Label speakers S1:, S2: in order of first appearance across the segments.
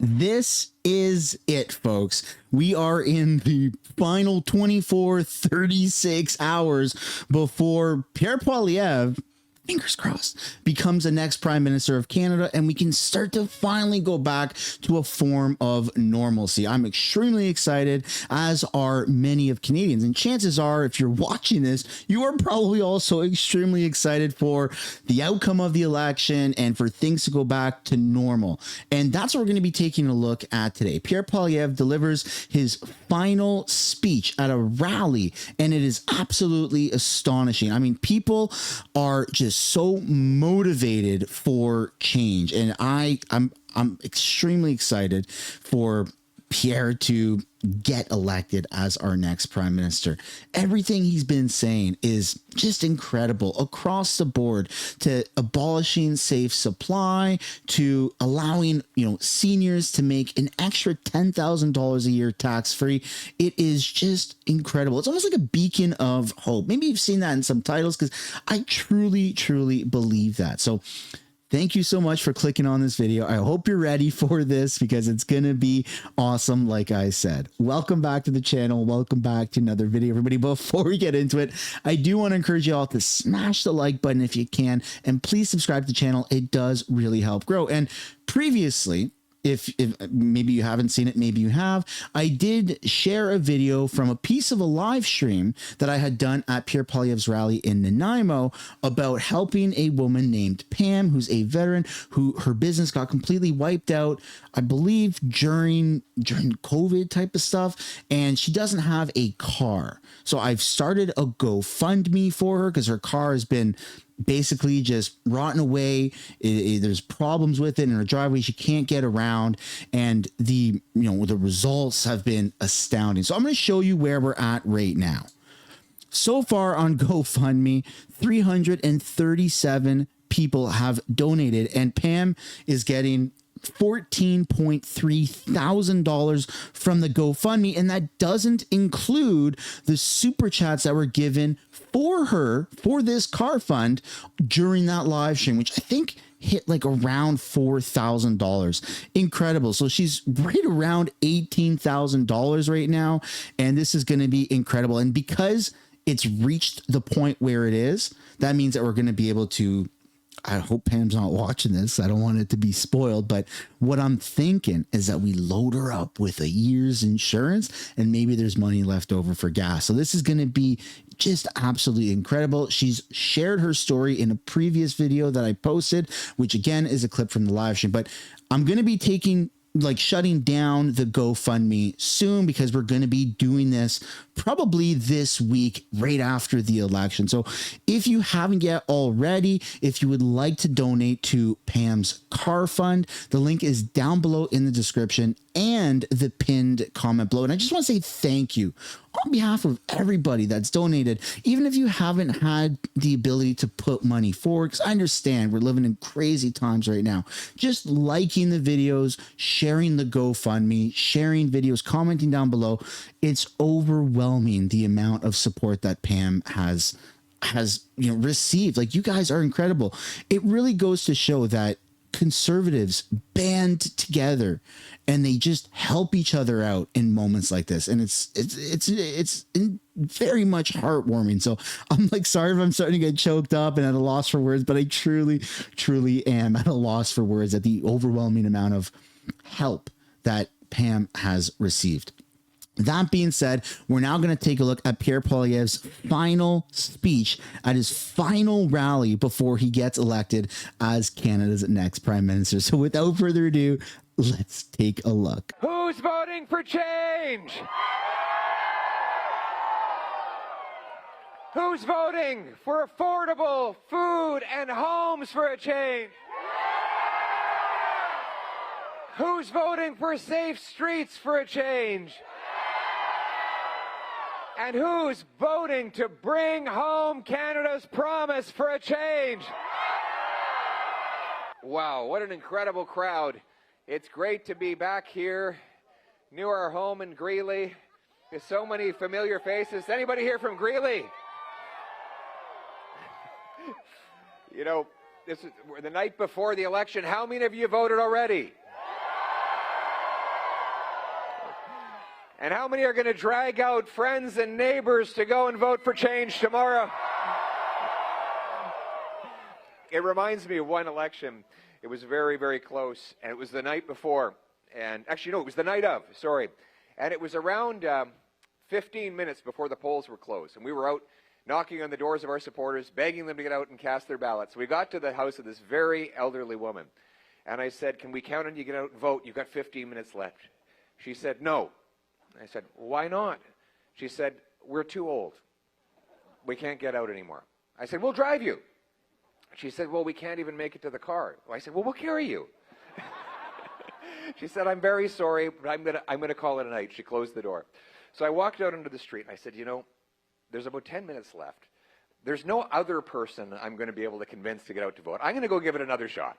S1: This is it, folks. We are in the final 24, 36 hours before Pierre Poilievre, fingers crossed, becomes the next Prime Minister of Canada, and we can start to finally go back to a form of normalcy. I'm extremely excited, as are many of Canadians. And chances are, if you're watching this, you are probably also extremely excited for the outcome of the election and for things to go back to normal. And that's what we're going to be taking a look at today. Pierre Poilievre delivers his final speech at a rally, and it is absolutely astonishing. I mean, people are just so motivated for change, and I'm extremely excited for Pierre to get elected as our next prime minister. Everything he's been saying is just incredible across the board, to abolishing safe supply, to allowing, seniors to make an extra $10,000 a year tax free. It is just incredible. It's almost like a beacon of hope. Maybe you've seen that in some titles, because I truly believe that. So thank you so much for clicking on this video. I hope you're ready for this, because it's going to be awesome. Like I said, welcome back to the channel. Welcome back to another video, everybody. Before we get into it, I do want to encourage you all to smash the like button if you can, and please subscribe to the channel. It does really help grow. And previously, if maybe you haven't seen it, maybe you have, I did share a video from a piece of a live stream that I had done at Pierre Poilievre's rally in Nanaimo about helping a woman named Pam, who's a veteran, who her business got completely wiped out, I believe during COVID type of stuff, and she doesn't have a car. So I've started a GoFundMe for her, because her car has been basically just rotten away. There's problems with it in her driveway. She can't get around, and the results have been astounding. So I'm going to show you where we're at right now. So far on GoFundMe, 337 people have donated, and Pam is getting $14.3 thousand from the GoFundMe, and that doesn't include the super chats that were given for her for this car fund during that live stream, which I think hit like around $4,000. Incredible. So she's right around $18,000 right now, and this is going to be incredible. And because it's reached the point where it is, that means that we're going to be able to, I hope Pam's not watching this, I don't want it to be spoiled, but what I'm thinking is that we load her up with a year's insurance, and maybe there's money left over for gas. So this is going to be just absolutely incredible. She's shared her story in a previous video that I posted, which again is a clip from the live stream, but I'm going to be shutting down the GoFundMe soon, because we're going to be doing this probably this week right after the election. So if you haven't yet already, if you would like to donate to Pam's car fund, the link is down below in the description and the pinned comment below. And I just want to say thank you on behalf of everybody that's donated, even if you haven't had the ability to put money forward, because I understand we're living in crazy times right now. Just liking the videos, sharing the GoFundMe, sharing videos, commenting down below. It's overwhelming the amount of support that Pam has received. Like, you guys are incredible. It really goes to show that conservatives band together and they just help each other out in moments like this, and it's very much heartwarming. So I'm sorry if I'm starting to get choked up and at a loss for words, but I truly am at a loss for words at the overwhelming amount of help that Pam has received. That being said, we're now going to take a look at Pierre Poilievre's final speech at his final rally before he gets elected as Canada's next prime minister. So without further ado, let's take a look.
S2: Who's voting for change? Who's voting for affordable food and homes for a change? Who's voting for safe streets for a change? And who's voting to bring home Canada's promise for a change? Wow, what an incredible crowd. It's great to be back here near our home in Greeley. There's so many familiar faces. Anybody here from Greeley? You know, this is the night before the election. How many of you voted already? And how many are going to drag out friends and neighbors to go and vote for change tomorrow? It reminds me of one election. It was very, very close, and it was the night before. And actually, no, it was the night of, sorry. And it was around 15 minutes before the polls were closed. And we were out knocking on the doors of our supporters, begging them to get out and cast their ballots. We got to the house of this very elderly woman. And I said, can we count on you to get out and vote? You've got 15 minutes left. She said, no. I said, why not? She said, we're too old. We can't get out anymore. I said, we'll drive you. She said, well, we can't even make it to the car. I said, well, we'll carry you. She said, I'm very sorry, but I'm gonna call it a night. She closed the door. So I walked out into the street, and I said, you know, there's about 10 minutes left. There's no other person I'm going to be able to convince to get out to vote. I'm going to go give it another shot.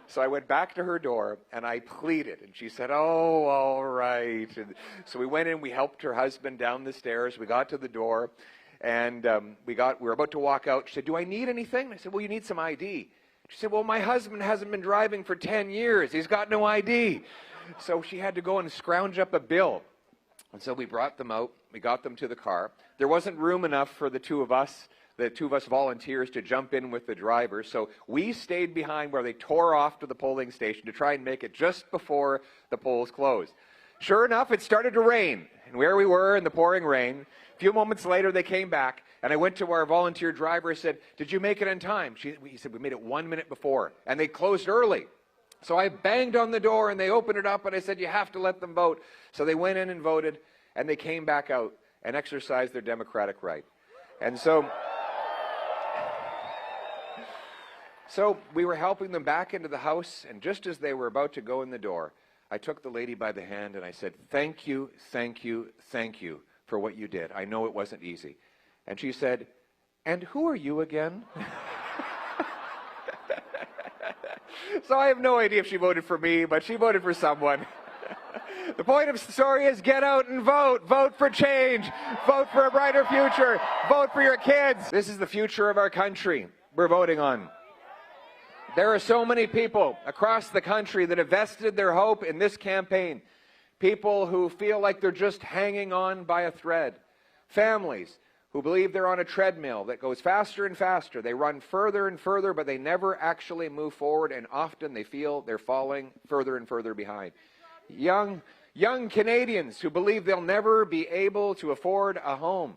S2: So I went back to her door, and I pleaded, and she said, oh, all right. And so we went in, we helped her husband down the stairs, we got to the door, and we were about to walk out. She said, do I need anything? I said, well, you need some ID. She said, well, my husband hasn't been driving for 10 years. He's got no ID. So she had to go and scrounge up a bill. And so we brought them out. We got them to the car. There wasn't room enough for the two of us volunteers to jump in with the driver. So we stayed behind where they tore off to the polling station to try and make it just before the polls closed. Sure enough, it started to rain. And where we were in the pouring rain, a few moments later, they came back. And I went to our volunteer driver and said, did you make it on time? He said, we made it 1 minute before. And they closed early. So I banged on the door and they opened it up and I said, you have to let them vote. So they went in and voted and they came back out and exercised their democratic right. And so we were helping them back into the house, and just as they were about to go in the door, I took the lady by the hand and I said, thank you, thank you, thank you for what you did. I know it wasn't easy. And she said, and who are you again? So I have no idea if she voted for me, but she voted for someone. The point of the story is get out and vote. Vote for change. Vote for a brighter future. Vote for your kids. This is the future of our country we're voting on. There are so many people across the country that have vested their hope in this campaign. People who feel like they're just hanging on by a thread. Families who believe they're on a treadmill that goes faster and faster. They run further and further, but they never actually move forward, and often they feel they're falling further and further behind. Young Canadians who believe they'll never be able to afford a home.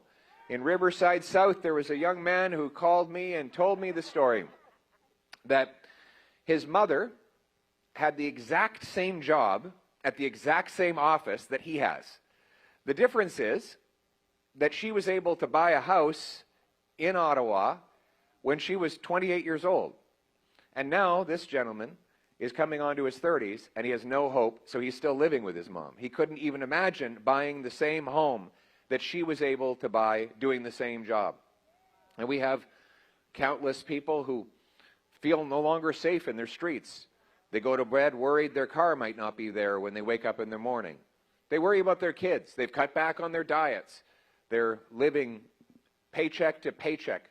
S2: In Riverside South, there was a young man who called me and told me the story that his mother had the exact same job at the exact same office that he has. The difference is that she was able to buy a house in Ottawa when she was 28 years old. And now this gentleman is coming on to his 30s and he has no hope, so he's still living with his mom. He couldn't even imagine buying the same home that she was able to buy doing the same job. And we have countless people who feel no longer safe in their streets. They go to bed worried their car might not be there when they wake up in the morning. They worry about their kids. They've cut back on their diets. They're living paycheck to paycheck.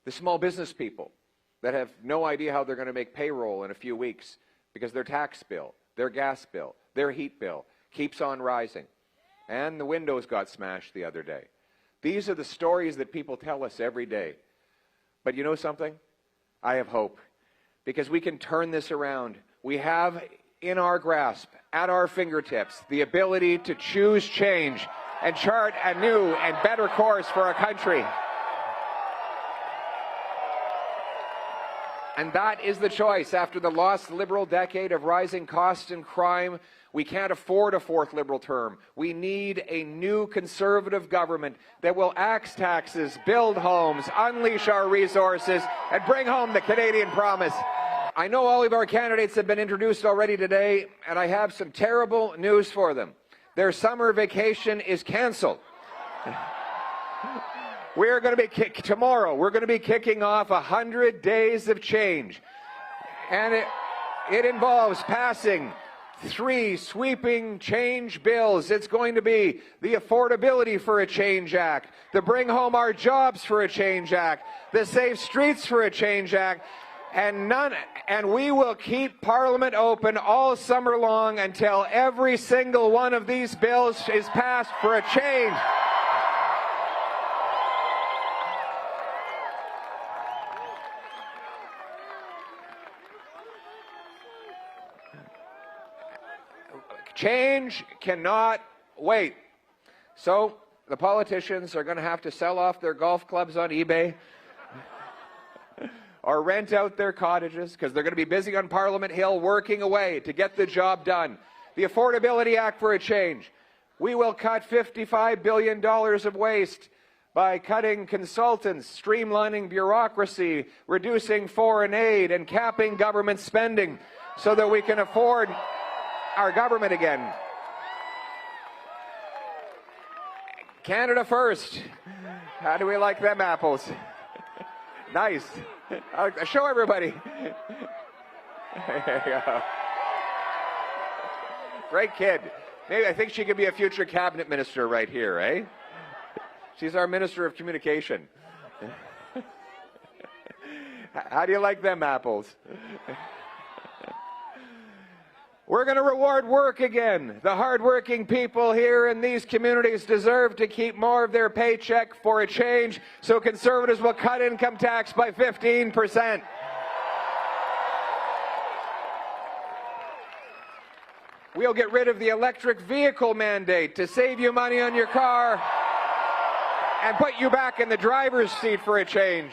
S2: The small business people that have no idea how they're going to make payroll in a few weeks because their tax bill, their gas bill, their heat bill keeps on rising. And the windows got smashed the other day. These are the stories that people tell us every day. But you know something? I have hope because we can turn this around. We have in our grasp, at our fingertips, the ability to choose change and chart a new and better course for our country. And that is the choice. After the lost Liberal decade of rising costs and crime, we can't afford a fourth Liberal term. We need a new Conservative government that will axe taxes, build homes, unleash our resources, and bring home the Canadian promise. I know all of our candidates have been introduced already today, and I have some terrible news for them. Their summer vacation is canceled. We're going to be tomorrow. We're going to be kicking off 100 days of change, and it involves passing 3 sweeping change bills. It's going to be the Affordability for a Change Act, the Bring Home Our Jobs for a Change Act, the Safe Streets for a Change Act, And we will keep Parliament open all summer long until every single one of these bills is passed for a change. Change cannot wait. So the politicians are going to have to sell off their golf clubs on eBay or rent out their cottages because they're going to be busy on Parliament Hill working away to get the job done. The Affordability Act for a change. We will cut $55 billion of waste by cutting consultants, streamlining bureaucracy, reducing foreign aid, and capping government spending so that we can afford our government again. Canada first. How do we like them apples? Nice. Show everybody. There you go. Great kid. Maybe I think she could be a future cabinet minister right here, eh? She's our Minister of Communication. How do you like them apples? We're going to reward work again. The hardworking people here in these communities deserve to keep more of their paycheck for a change, so Conservatives will cut income tax by 15%. We'll get rid of the electric vehicle mandate to save you money on your car and put you back in the driver's seat for a change.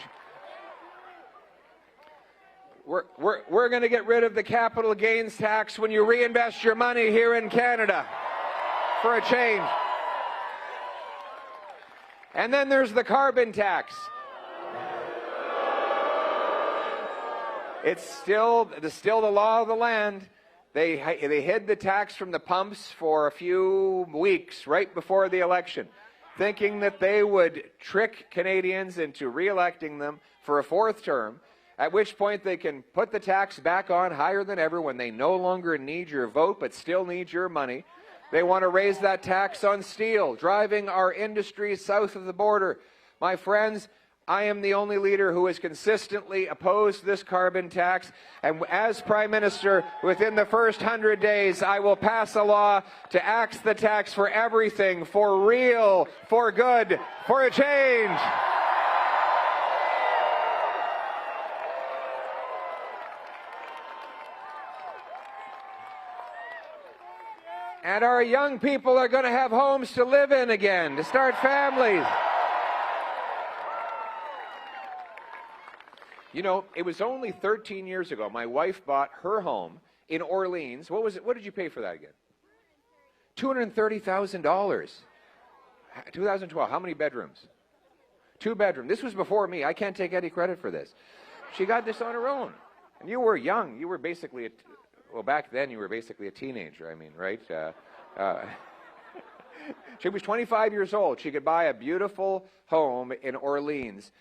S2: We're going to get rid of the capital gains tax when you reinvest your money here in Canada for a change. And then there's the carbon tax. It's still the law of the land. They hid the tax from the pumps for a few weeks right before the election, thinking that they would trick Canadians into re-electing them for a fourth term, at which point they can put the tax back on higher than ever when they no longer need your vote but still need your money. They want to raise that tax on steel, driving our industry south of the border. My friends, I am the only leader who has consistently opposed this carbon tax, and as Prime Minister, within the first 100 days, I will pass a law to axe the tax for everything, for real, for good, for a change. And our young people are going to have homes to live in again, to start families. You know, it was only 13 years ago my wife bought her home in Orleans. What was it? What did you pay for that again? $230,000. 2012. How many bedrooms? 2 bedrooms. This was before me. I can't take any credit for this. She got this on her own. And you were young. You were basically well, back then you were basically a teenager, I mean, right? She was 25 years old. She could buy a beautiful home in Orleans.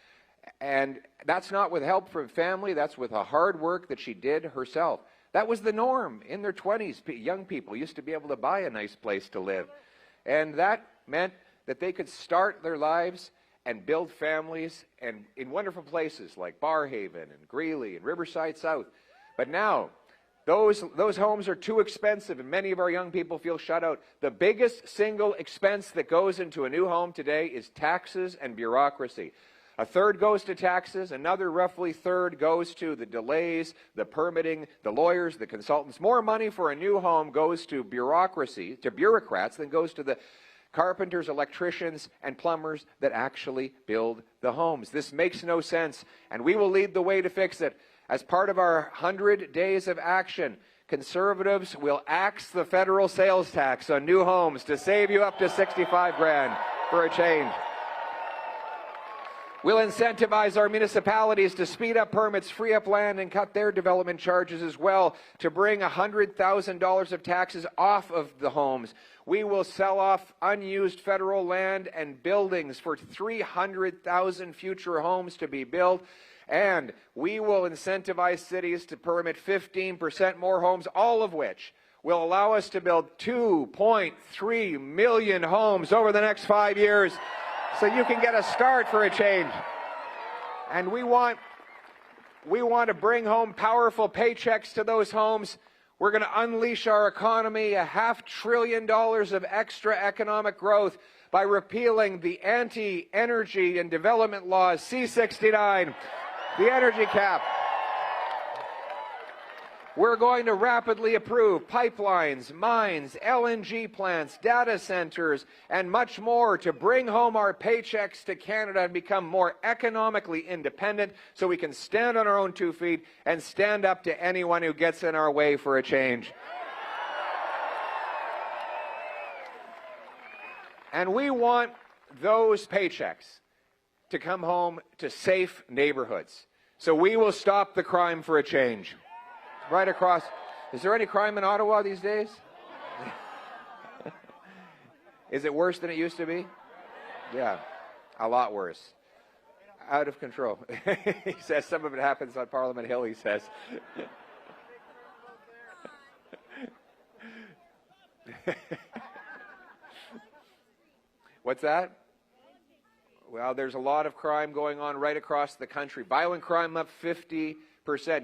S2: And that's not with help from family. That's with the hard work that she did herself. That was the norm. In their 20s, young people used to be able to buy a nice place to live. And that meant that they could start their lives and build families and in wonderful places like Barrhaven and Greeley and Riverside South. But now, those homes are too expensive, and many of our young people feel shut out. The biggest single expense that goes into a new home today is taxes and bureaucracy. A third goes to taxes, another roughly third goes to the delays, the permitting, the lawyers, the consultants. More money for a new home goes to bureaucracy, to bureaucrats, than goes to the carpenters, electricians, and plumbers that actually build the homes. This makes no sense, and we will lead the way to fix it. As part of our 100 days of action, Conservatives will axe the federal sales tax on new homes to save you up to $65,000 for a change. We'll incentivize our municipalities to speed up permits, free up land, and cut their development charges as well to bring $100,000 of taxes off of the homes. We will sell off unused federal land and buildings for 300,000 future homes to be built. And we will incentivize cities to permit 15% more homes, all of which will allow us to build 2.3 million homes over the next 5 years so you can get a start for a change. And we want We want to bring home powerful paychecks to those homes. We're going to unleash our economy, $500 billion of extra economic growth by repealing the anti-energy and development laws, C-69, the energy cap. We're going to rapidly approve pipelines, mines, LNG plants, data centers, and much more to bring home our paychecks to Canada and become more economically independent so we can stand on our own 2 feet and stand up to anyone who gets in our way for a change. And we want those paychecks to come home to safe neighborhoods. So we will stop the crime for a change. Right across. Is there any crime in Ottawa these days? Is it worse than it used to be? Yeah, a lot worse. Out of control. He says some of it happens on Parliament Hill, he says. What's that? Well, there's a lot of crime going on right across the country. Violent crime up 50%.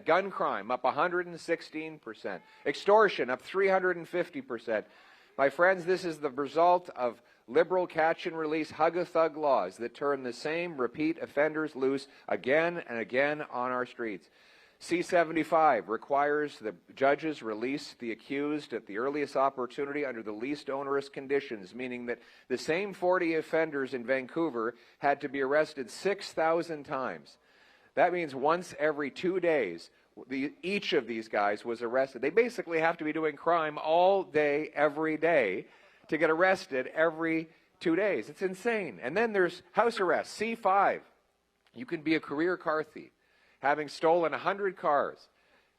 S2: Gun crime up 116%. Extortion up 350%. My friends, this is the result of liberal catch-and-release hug-a-thug laws that turn the same repeat offenders loose again and again on our streets. C-75 requires the judges release the accused at the earliest opportunity under the least onerous conditions, meaning that the same 40 offenders in Vancouver had to be arrested 6,000 times. That means once every 2 days, each of these guys was arrested. They basically have to be doing crime all day, every day, to get arrested every 2 days. It's insane. And then there's house arrest, C5. You can be a career car thief, having stolen 100 cars,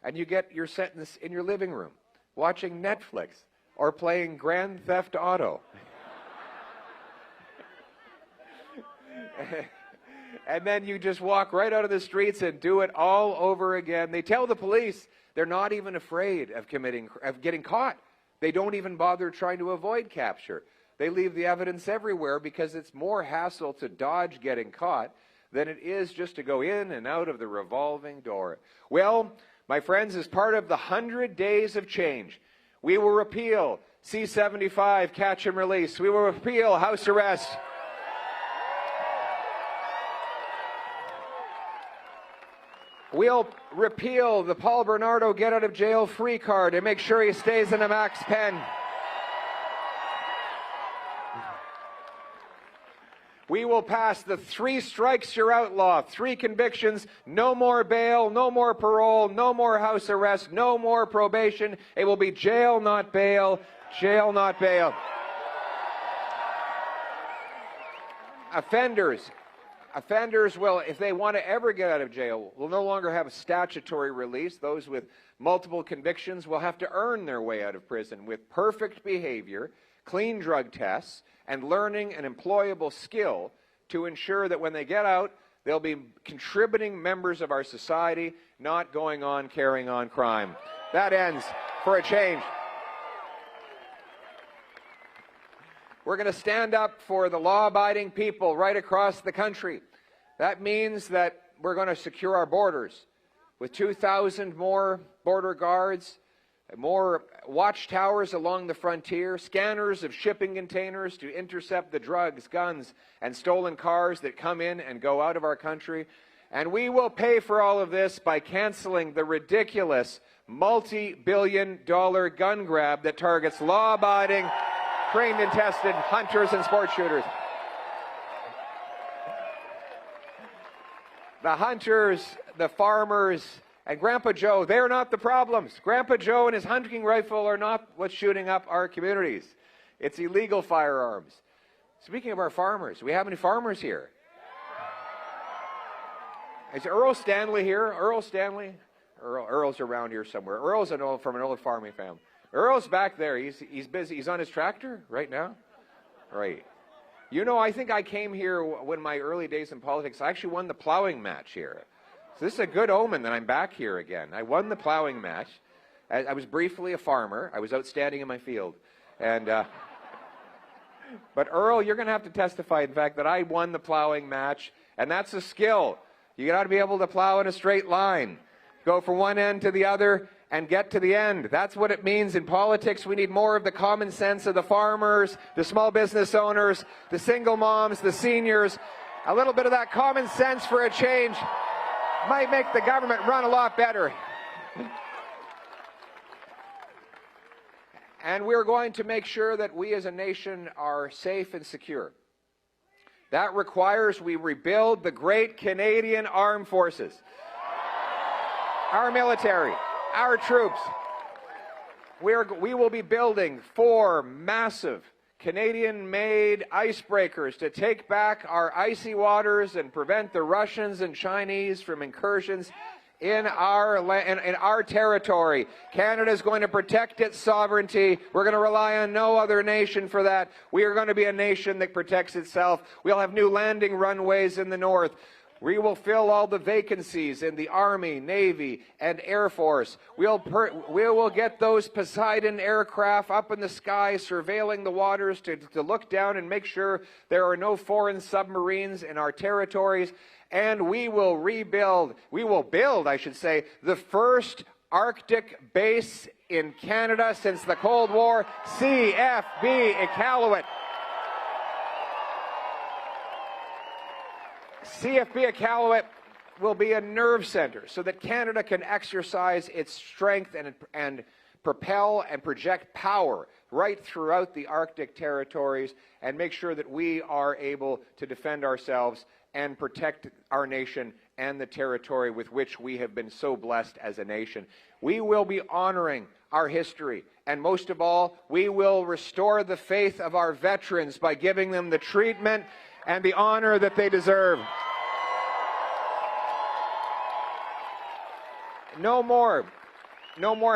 S2: and you get your sentence in your living room, watching Netflix or playing Grand Theft Auto. And then you just walk right out of the streets and do it all over again. They tell the police they're not even afraid of getting caught. They don't even bother trying to avoid capture. They leave the evidence everywhere because it's more hassle to dodge getting caught than it is just to go in and out of the revolving door. Well, my friends, as part of the 100 days of change, we will repeal C-75, catch and release. We will repeal house arrest. We'll repeal the Paul Bernardo get-out-of-jail-free card and make sure he stays in a max pen. We will pass the 3 strikes you're outlaw, 3 convictions, no more bail, no more parole, no more house arrest, no more probation. It will be jail, not bail, jail, not bail. Offenders will, if they want to ever get out of jail, will no longer have a statutory release. Those with multiple convictions will have to earn their way out of prison with perfect behavior, clean drug tests, and learning an employable skill to ensure that when they get out, they'll be contributing members of our society, not going on carrying on crime. That ends for a change. We're going to stand up for the law-abiding people right across the country. That means that we're going to secure our borders with 2,000 more border guards, more watchtowers along the frontier, scanners of shipping containers to intercept the drugs, guns, and stolen cars that come in and go out of our country. And we will pay for all of this by canceling the ridiculous multi-billion-dollar gun grab that targets law-abiding, trained and tested hunters and sport shooters. The hunters, the farmers, and Grandpa Joe, they're not the problems. Grandpa Joe and his hunting rifle are not what's shooting up our communities. It's illegal firearms. Speaking of our farmers, do we have any farmers here? Is Earl Stanley here? Earl Stanley? Earl's around here somewhere. Earl's from an old farming family. Earl's back there. He's busy. He's on his tractor right now? Right. You know, I think I came here when my early days in politics. I actually won the plowing match here. So this is a good omen that I'm back here again. I won the plowing match. I was briefly a farmer. I was outstanding in my field. And, but Earl, you're going to have to testify, in fact, that I won the plowing match. And that's a skill. You got to be able to plow in a straight line, go from one end to the other and get to the end. That's what it means in politics. We need more of the common sense of the farmers, the small business owners, the single moms, the seniors. A little bit of that common sense for a change might make the government run a lot better. And we're going to make sure that we as a nation are safe and secure. That requires we rebuild the great Canadian Armed Forces, our military, our troops. We will be building 4 massive Canadian-made icebreakers to take back our icy waters and prevent the Russians and Chinese from incursions in our territory. Canada is going to protect its sovereignty. We're going to rely on no other nation for that. We are going to be a nation that protects itself. We'll have new landing runways in the north. We will fill all the vacancies in the Army, Navy, and Air Force. We will get those Poseidon aircraft up in the sky, surveilling the waters to look down and make sure there are no foreign submarines in our territories. And we will build, I should say, the first Arctic base in Canada since the Cold War, CFB Iqaluit. CFB Iqaluit will be a nerve center so that Canada can exercise its strength and propel and project power right throughout the Arctic territories and make sure that we are able to defend ourselves and protect our nation and the territory with which we have been so blessed as a nation. We will be honoring our history, and most of all, we will restore the faith of our veterans by giving them the treatment and the honor that they deserve. No more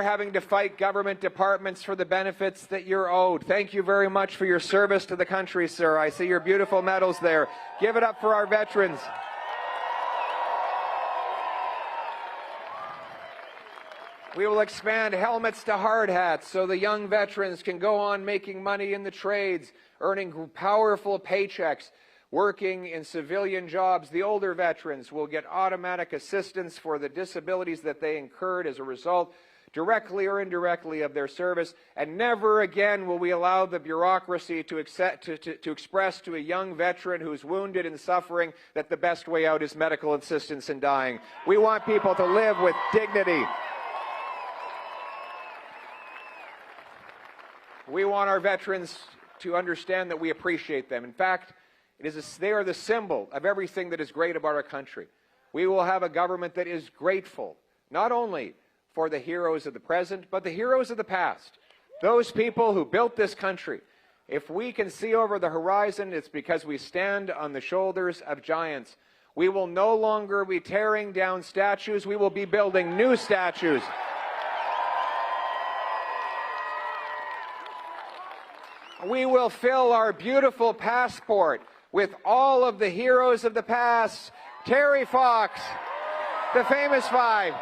S2: having to fight government departments for the benefits that you're owed. Thank you very much for your service to the country, sir. I see your beautiful medals there. Give it up for our veterans. We will expand helmets to hard hats so the young veterans can go on making money in the trades, earning powerful paychecks, working in civilian jobs. The older veterans will get automatic assistance for the disabilities that they incurred as a result, directly or indirectly, of their service. And never again will we allow the bureaucracy to express to a young veteran who's wounded and suffering that the best way out is medical assistance in dying. We want people to live with dignity. We want our veterans to understand that we appreciate them. In fact, they are the symbol of everything that is great about our country. We will have a government that is grateful, not only for the heroes of the present, but the heroes of the past. Those people who built this country. If we can see over the horizon, it's because we stand on the shoulders of giants. We will no longer be tearing down statues. We will be building new statues. We will fill our beautiful passport with all of the heroes of the past. Terry Fox, the famous 5,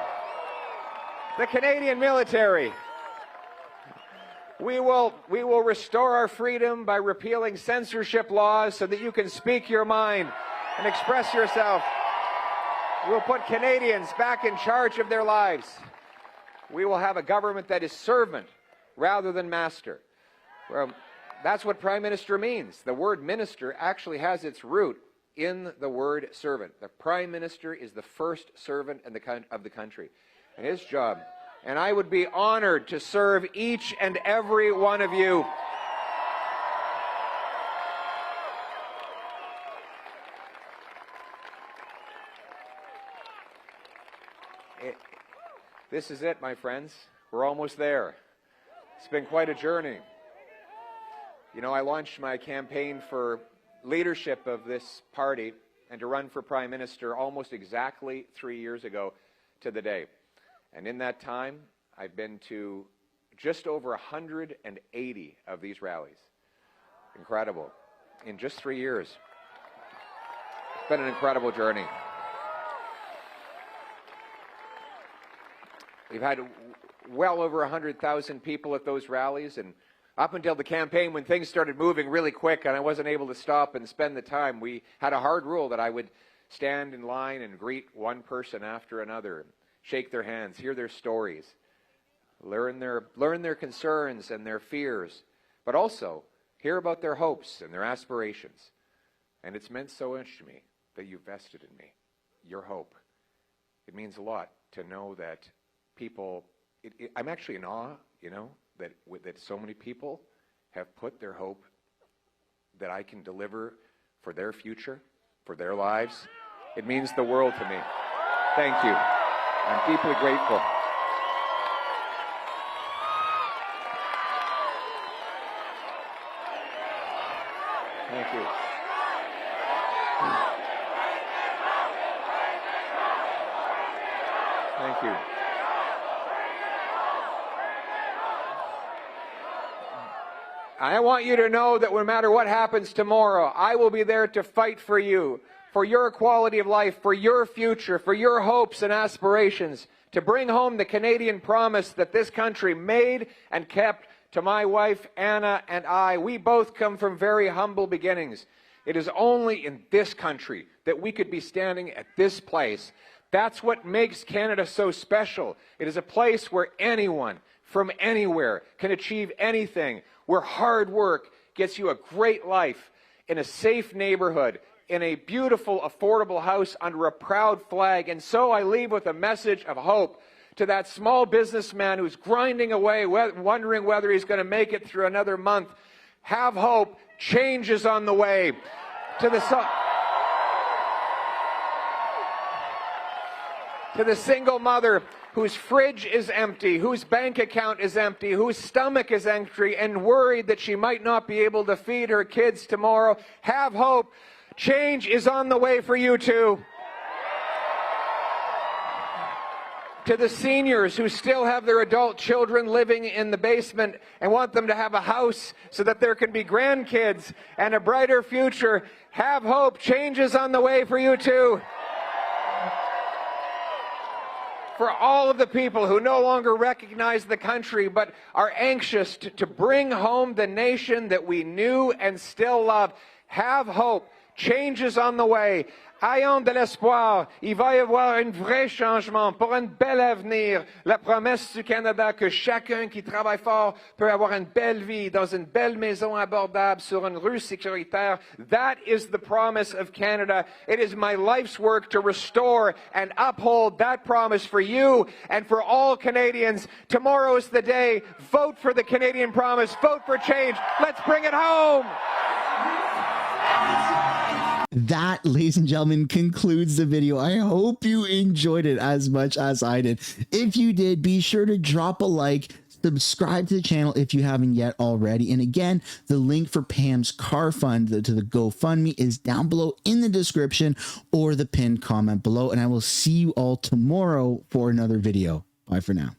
S2: the Canadian military. We will restore our freedom by repealing censorship laws so that you can speak your mind and express yourself. We'll put Canadians back in charge of their lives. We will have a government that is servant rather than master. That's what Prime Minister means. The word minister actually has its root in the word servant. The Prime Minister is the first servant of the country. And his job, and I would be honored to serve each and every one of you. This is it, my friends. We're almost there. It's been quite a journey. You know, I launched my campaign for leadership of this party and to run for Prime Minister almost exactly 3 years ago to the day. And in that time, I've been to just over 180 of these rallies. Incredible. In just 3 years. It's been an incredible journey. We've had well over 100,000 people at those rallies, and up until the campaign, when things started moving really quick and I wasn't able to stop and spend the time, we had a hard rule that I would stand in line and greet one person after another, shake their hands, hear their stories, learn their concerns and their fears, but also hear about their hopes and their aspirations. And it's meant so much to me that you vested in me, your hope. It means a lot to know that people, I'm actually in awe, that so many people have put their hope that I can deliver for their future, for their lives. It means the world to me. Thank you. I'm deeply grateful. Thank you. Thank you. I want you to know that no matter what happens tomorrow, I will be there to fight for you, for your quality of life, for your future, for your hopes and aspirations, to bring home the Canadian promise that this country made and kept to my wife, Anna, and I. We both come from very humble beginnings. It is only in this country that we could be standing at this place. That's what makes Canada so special. It is a place where anyone from anywhere can achieve anything, where hard work gets you a great life in a safe neighborhood, in a beautiful, affordable house under a proud flag. And so I leave with a message of hope to that small businessman who's grinding away, wondering whether he's going to make it through another month. Have hope. Change is on the way. To the single mother whose fridge is empty, whose bank account is empty, whose stomach is empty, and worried that she might not be able to feed her kids tomorrow, have hope. Change is on the way for you too. To the seniors who still have their adult children living in the basement and want them to have a house so that there can be grandkids and a brighter future, have hope. Change is on the way for you too. For all of the people who no longer recognize the country but are anxious to bring home the nation that we knew and still love, have hope. Change is on the way. Ayons de l'espoir. Il va y avoir un vrai changement pour un bel avenir. La promesse du Canada que chacun qui travaille fort peut avoir une belle vie dans une belle maison abordable sur une rue sécuritaire. That is the promise of Canada. It is my life's work to restore and uphold that promise for you and for all Canadians. Tomorrow is the day. Vote for the Canadian promise. Vote for change. Let's bring it home.
S1: That, ladies and gentlemen, concludes the video. I hope you enjoyed it as much as I did. If you did, be sure to drop a like, subscribe to the channel if you haven't yet already. And again, the link for Pam's car fund to the GoFundMe is down below in the description or the pinned comment below. And I will see you all tomorrow for another video. Bye for now.